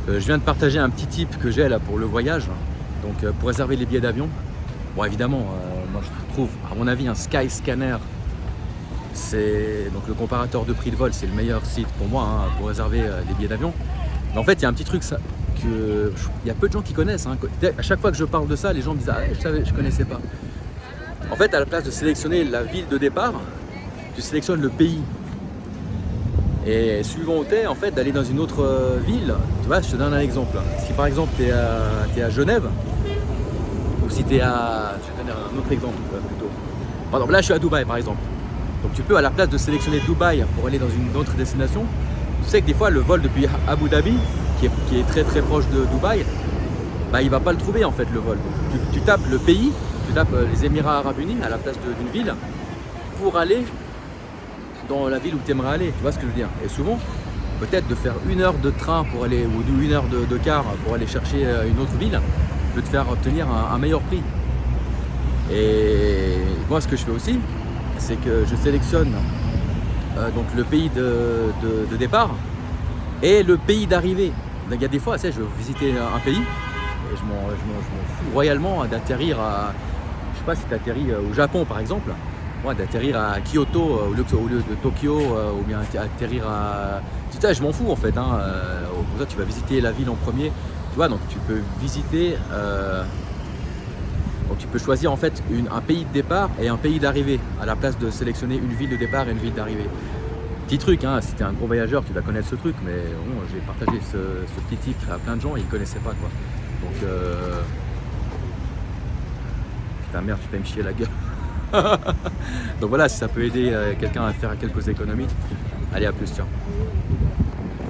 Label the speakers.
Speaker 1: Je viens de partager un petit tip que j'ai là pour le voyage. Donc pour réserver les billets d'avion. Bon évidemment, moi je trouve, à mon avis, un Skyscanner, c'est donc le comparateur de prix de vol, c'est le meilleur site pour moi pour réserver les billets d'avion. Mais en fait, il y a un petit truc il y a peu de gens qui connaissent. À chaque fois que je parle de ça, les gens me disent ah je connaissais pas. En fait, à la place de sélectionner la ville de départ, tu sélectionnes le pays. Et suivant où tu es, en fait, d'aller dans une autre ville, tu vois, je te donne un exemple. Si par exemple tu es à Genève, ou si tu es à. Je vais te donner un autre exemple plutôt. Par exemple, là je suis à Dubaï par exemple. Donc tu peux, à la place de sélectionner Dubaï pour aller dans une autre destination, tu sais que des fois le vol depuis Abu Dhabi, qui est très très proche de Dubaï, bah, il va pas le trouver en fait le vol. Tu tapes le pays, tu tapes les Émirats Arabes Unis à la place d'une ville pour aller dans la ville où tu aimerais aller, tu vois ce que je veux dire. Et souvent, peut-être de faire 1 heure de train pour aller, ou 1 heure de car pour aller chercher une autre ville, peut te faire obtenir un meilleur prix. Et moi ce que je fais aussi, c'est que je sélectionne donc le pays de départ et le pays d'arrivée. Il y a des fois, tu sais, je veux visiter un pays et je m'en fous royalement d'atterrir à, je sais pas si tu atterris au Japon par exemple, ouais, d'atterrir à Kyoto au lieu de Tokyo ou bien atterrir à... Tu sais, je m'en fous en fait. Pour ça, tu vas visiter la ville en premier. Tu vois, donc tu peux visiter... Donc tu peux choisir en fait un pays de départ et un pays d'arrivée à la place de sélectionner une ville de départ et une ville d'arrivée. Petit truc, si tu es un gros voyageur, tu vas connaître ce truc, mais bon, j'ai partagé ce petit tip à plein de gens et ils ne connaissaient pas quoi. Donc, putain merde, tu fais me chier la gueule. Donc voilà, si ça peut aider quelqu'un à faire quelques économies, allez à plus, ciao.